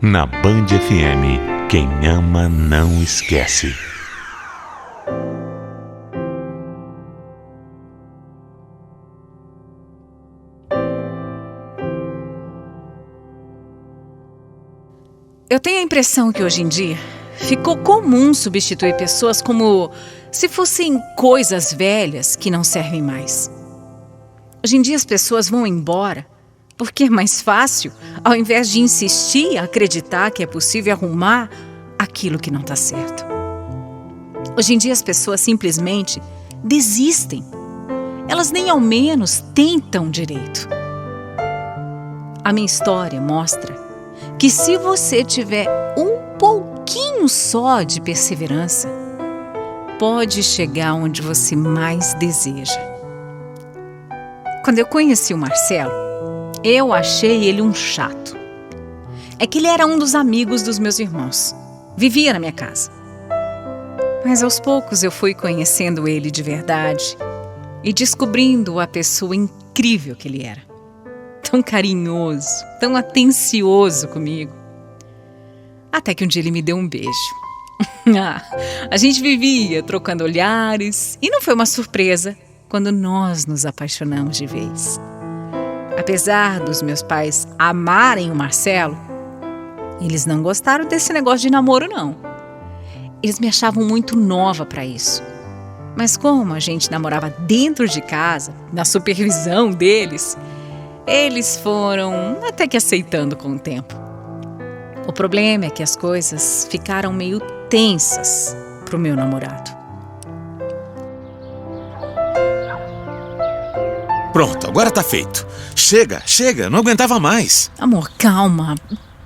Na Band FM, quem ama não esquece. Eu tenho a impressão que hoje em dia ficou comum substituir pessoas como se fossem coisas velhas que não servem mais. Hoje em dia as pessoas vão embora porque é mais fácil, ao invés de insistir e acreditar que é possível arrumar aquilo que não está certo. Hoje em dia as pessoas simplesmente desistem. Elas nem ao menos tentam direito. A minha história mostra que se você tiver um pouquinho só de perseverança, pode chegar onde você mais deseja. Quando eu conheci o Marcelo, eu achei ele um chato. É que ele era um dos amigos dos meus irmãos. Vivia na minha casa. Mas aos poucos eu fui conhecendo ele de verdade e descobrindo a pessoa incrível que ele era. Tão carinhoso, tão atencioso comigo. Até que um dia ele me deu um beijo. A gente vivia trocando olhares e não foi uma surpresa quando nós nos apaixonamos de vez. Apesar dos meus pais amarem o Marcelo, eles não gostaram desse negócio de namoro, não. Eles me achavam muito nova para isso. Mas como a gente namorava dentro de casa, na supervisão deles, eles foram até que aceitando com o tempo. O problema é que as coisas ficaram meio tensas pro meu namorado. Pronto, agora tá feito. Chega, não aguentava mais. Amor, calma.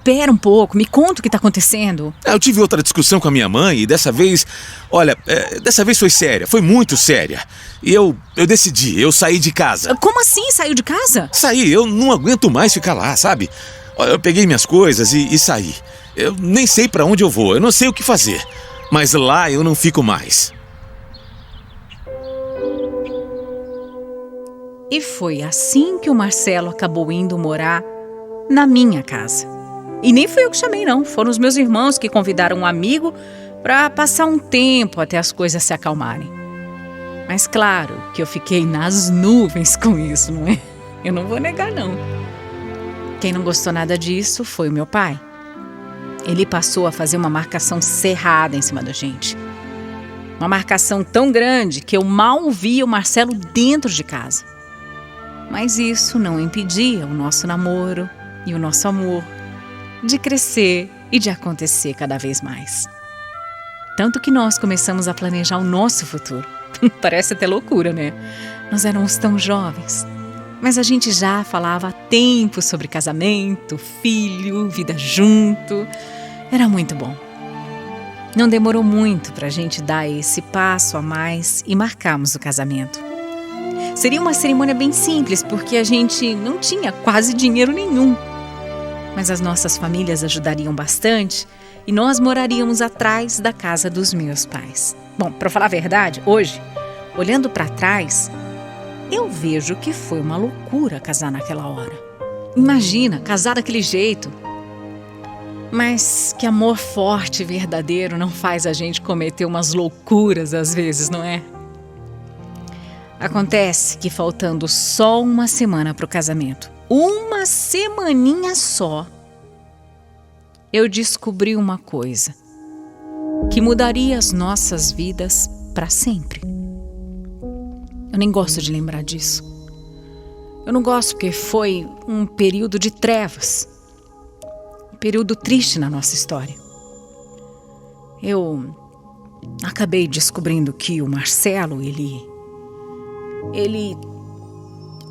Pera um pouco, me conta o que tá acontecendo. Eu tive outra discussão com a minha mãe e dessa vez... Olha, dessa vez foi séria, foi muito séria. E eu decidi, eu saí de casa. Como assim? Saiu de casa? Saí, eu não aguento mais ficar lá, sabe? Eu peguei minhas coisas e saí. Eu nem sei pra onde eu vou, eu não sei o que fazer. Mas lá eu não fico mais. E foi assim que o Marcelo acabou indo morar na minha casa. E nem fui eu que chamei, não. Foram os meus irmãos que convidaram um amigo para passar um tempo até as coisas se acalmarem. Mas claro que eu fiquei nas nuvens com isso, não é? Eu não vou negar, não. Quem não gostou nada disso foi o meu pai. Ele passou a fazer uma marcação cerrada em cima da gente. Uma marcação tão grande que eu mal via o Marcelo dentro de casa. Mas isso não impedia o nosso namoro e o nosso amor de crescer e de acontecer cada vez mais. Tanto que nós começamos a planejar o nosso futuro. Parece até loucura, né? Nós éramos tão jovens. Mas a gente já falava há tempo sobre casamento, filho, vida junto. Era muito bom. Não demorou muito para a gente dar esse passo a mais e marcarmos o casamento. Seria uma cerimônia bem simples, porque a gente não tinha quase dinheiro nenhum. Mas as nossas famílias ajudariam bastante e nós moraríamos atrás da casa dos meus pais. Bom, para falar a verdade, hoje, olhando para trás, eu vejo que foi uma loucura casar naquela hora. Imagina, casar daquele jeito. Mas que amor forte e verdadeiro não faz a gente cometer umas loucuras às vezes, não é? Acontece que faltando só uma semana para o casamento, uma semaninha só, eu descobri uma coisa que mudaria as nossas vidas para sempre. Eu nem gosto de lembrar disso. Eu não gosto porque foi um período de trevas, um período triste na nossa história. Eu acabei descobrindo que o Marcelo, ele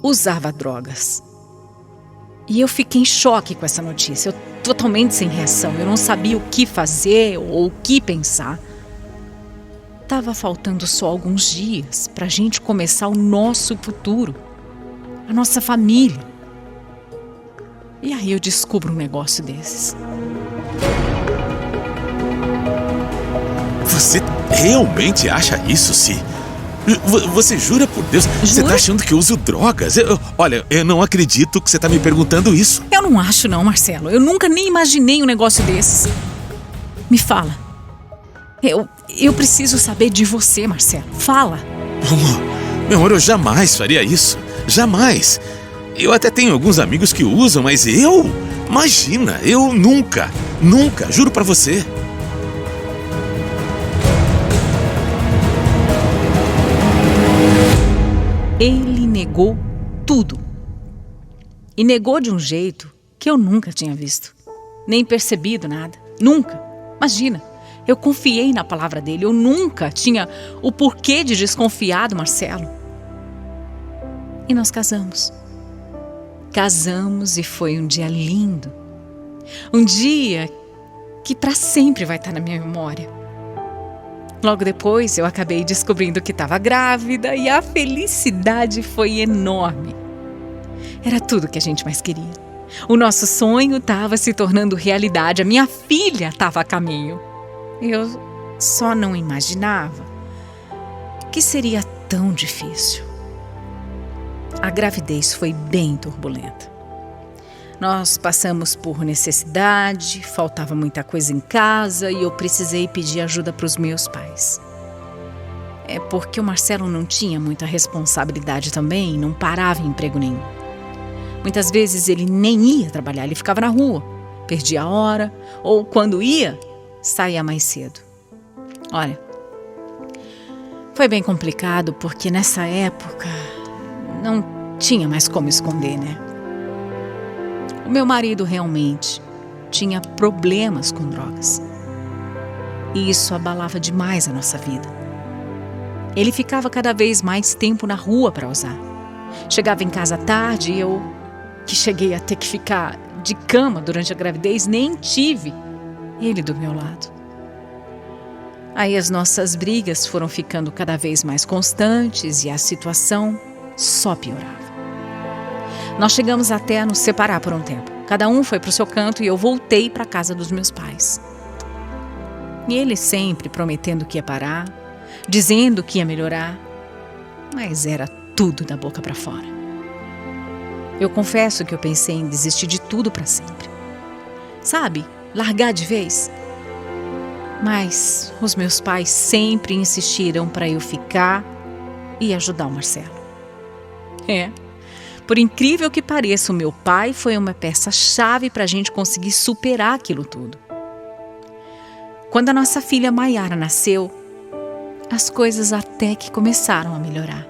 usava drogas. E eu fiquei em choque com essa notícia. Eu totalmente sem reação. Eu não sabia o que fazer ou o que pensar. Tava faltando só alguns dias pra gente começar o nosso futuro. A nossa família. E aí eu descubro um negócio desses. Você realmente acha isso, Si? Você jura por Deus? Juro? Você tá achando que eu uso drogas? Olha, eu não acredito que você tá me perguntando isso. Eu não acho não, Marcelo. Eu nunca nem imaginei um negócio desses. Me fala. Eu preciso saber de você, Marcelo. Fala. Meu amor, eu jamais faria isso. Jamais. Eu até tenho alguns amigos que usam, mas eu... Imagina, eu nunca, juro pra você. Ele negou tudo. E negou de um jeito que eu nunca tinha visto. Nem percebido nada. Nunca. Imagina, eu confiei na palavra dele. Eu nunca tinha o porquê de desconfiar do Marcelo. E nós casamos. Casamos e foi um dia lindo. Um dia que para sempre vai estar na minha memória. Logo depois eu acabei descobrindo que estava grávida e a felicidade foi enorme. Era tudo que a gente mais queria. O nosso sonho estava se tornando realidade. A minha filha estava a caminho. Eu só não imaginava que seria tão difícil. A gravidez foi bem turbulenta. Nós passamos por necessidade, faltava muita coisa em casa e eu precisei pedir ajuda para os meus pais. É porque o Marcelo não tinha muita responsabilidade também e não parava em emprego nenhum. Muitas vezes ele nem ia trabalhar, ele ficava na rua, perdia a hora ou quando ia, saía mais cedo. Olha, foi bem complicado porque nessa época não tinha mais como esconder, né? O meu marido realmente tinha problemas com drogas. E isso abalava demais a nossa vida. Ele ficava cada vez mais tempo na rua para usar. Chegava em casa tarde e eu, que cheguei a ter que ficar de cama durante a gravidez, nem tive ele do meu lado. Aí as nossas brigas foram ficando cada vez mais constantes e a situação só piorava. Nós chegamos até a nos separar por um tempo. Cada um foi para o seu canto e eu voltei para a casa dos meus pais. E ele sempre prometendo que ia parar, dizendo que ia melhorar, mas era tudo da boca para fora. Eu confesso que eu pensei em desistir de tudo para sempre. Sabe, largar de vez. Mas os meus pais sempre insistiram para eu ficar e ajudar o Marcelo. Por incrível que pareça, o meu pai foi uma peça-chave para a gente conseguir superar aquilo tudo. Quando a nossa filha Maiara nasceu, as coisas até que começaram a melhorar.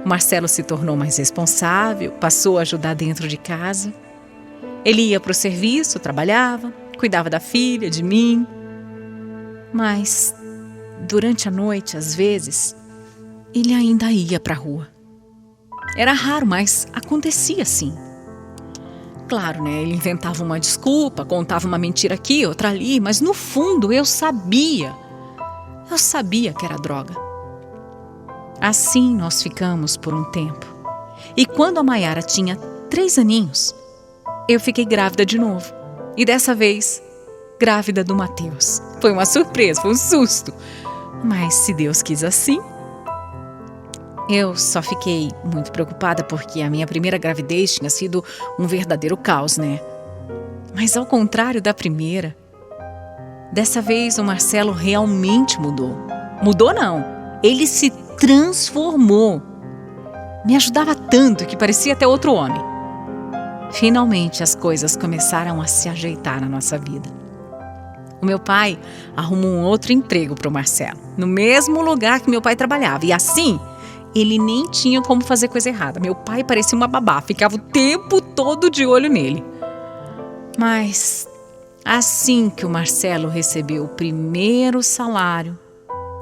O Marcelo se tornou mais responsável, passou a ajudar dentro de casa. Ele ia para o serviço, trabalhava, cuidava da filha, de mim. Mas, durante a noite, às vezes, ele ainda ia para a rua. Era raro, mas acontecia sim. Claro, né? Ele inventava uma desculpa, contava uma mentira aqui, outra ali, mas no fundo eu sabia que era droga. Assim nós ficamos por um tempo. E quando a Maiara tinha 3 aninhos, eu fiquei grávida de novo. E dessa vez, grávida do Matheus. Foi uma surpresa, foi um susto. Mas se Deus quis assim... Eu só fiquei muito preocupada porque a minha primeira gravidez tinha sido um verdadeiro caos, né? Mas ao contrário da primeira, dessa vez o Marcelo realmente mudou. Mudou não, ele se transformou. Me ajudava tanto que parecia até outro homem. Finalmente as coisas começaram a se ajeitar na nossa vida. O meu pai arrumou um outro emprego para o Marcelo, no mesmo lugar que meu pai trabalhava. E assim... ele nem tinha como fazer coisa errada. Meu pai parecia uma babá, ficava o tempo todo de olho nele. Mas, assim que o Marcelo recebeu o primeiro salário,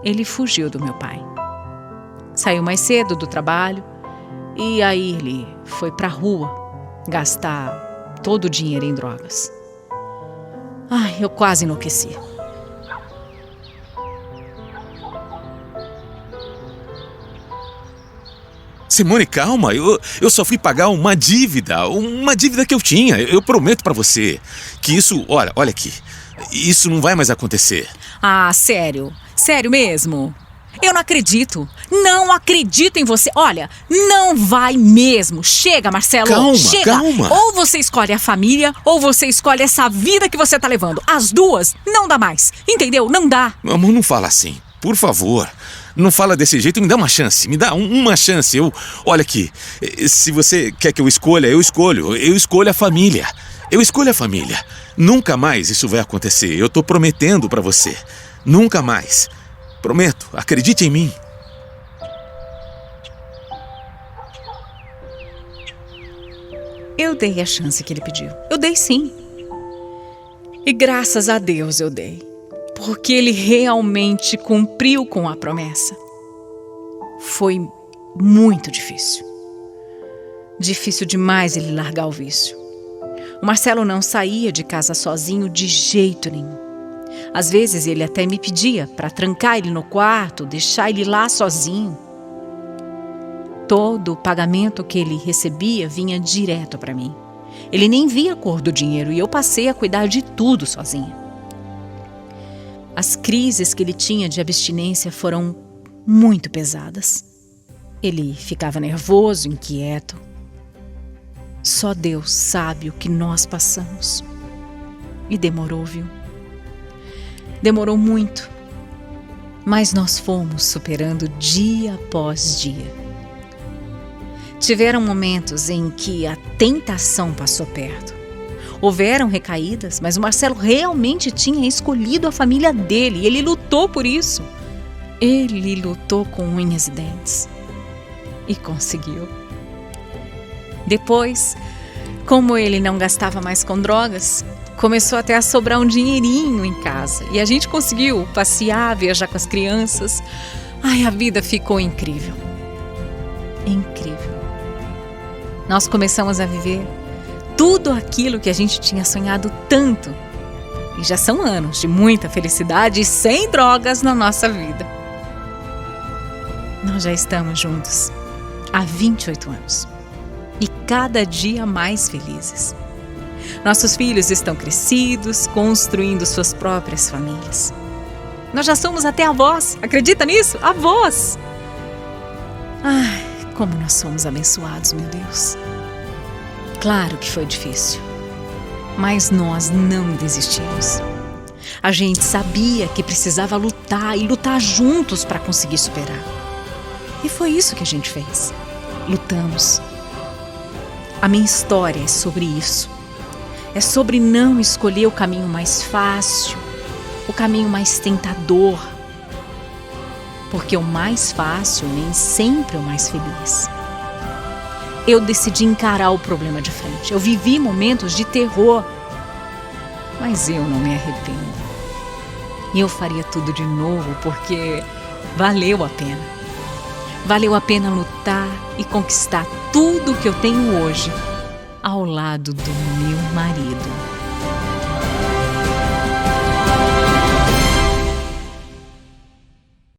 ele fugiu do meu pai. Saiu mais cedo do trabalho e aí ele foi pra rua gastar todo o dinheiro em drogas. Ai, eu quase enlouqueci. Simone, calma, eu só fui pagar uma dívida que eu tinha. Eu prometo pra você que isso, olha aqui, isso não vai mais acontecer. Ah, sério? Sério mesmo? Eu não acredito. Não acredito em você. Olha, não vai mesmo. Chega, Marcelo. Calma, chega. calma. Ou você escolhe a família, ou você escolhe essa vida que você tá levando. As duas não dá mais. Entendeu? Não dá. Amor, não fala assim. Por favor. Não fala desse jeito. Me dá uma chance. Me dá uma chance. Olha aqui. Se você quer que eu escolha, eu escolho. Eu escolho a família. Eu escolho a família. Nunca mais isso vai acontecer. Eu tô prometendo pra você. Nunca mais. Prometo. Acredite em mim. Eu dei a chance que ele pediu. Eu dei sim. E graças a Deus eu dei. Porque ele realmente cumpriu com a promessa. Foi muito difícil. Difícil demais ele largar o vício. O Marcelo não saía de casa sozinho de jeito nenhum. Às vezes ele até me pedia para trancar ele no quarto, deixar ele lá sozinho. Todo o pagamento que ele recebia vinha direto para mim. Ele nem via a cor do dinheiro e eu passei a cuidar de tudo sozinha. As crises que ele tinha de abstinência foram muito pesadas. Ele ficava nervoso, inquieto. Só Deus sabe o que nós passamos. E demorou, viu? Demorou muito. Mas nós fomos superando dia após dia. Tiveram momentos em que a tentação passou perto. Houveram recaídas, mas o Marcelo realmente tinha escolhido a família dele e ele lutou por isso. Ele lutou com unhas e dentes. E conseguiu. Depois, como ele não gastava mais com drogas, começou até a sobrar um dinheirinho em casa. E a gente conseguiu passear, viajar com as crianças. Ai, a vida ficou incrível. Incrível. Nós começamos a viver tudo aquilo que a gente tinha sonhado tanto. E já são anos de muita felicidade e sem drogas na nossa vida. Nós já estamos juntos há 28 anos. E cada dia mais felizes. Nossos filhos estão crescidos, construindo suas próprias famílias. Nós já somos até avós. Acredita nisso? Avós! Ai, como nós somos abençoados, meu Deus. Claro que foi difícil, mas nós não desistimos. A gente sabia que precisava lutar e lutar juntos para conseguir superar. E foi isso que a gente fez. Lutamos. A minha história é sobre isso. É sobre não escolher o caminho mais fácil, o caminho mais tentador. Porque o mais fácil nem sempre é o mais feliz. Eu decidi encarar o problema de frente. Eu vivi momentos de terror, mas eu não me arrependo. E eu faria tudo de novo porque valeu a pena. Valeu a pena lutar e conquistar tudo que eu tenho hoje ao lado do meu marido.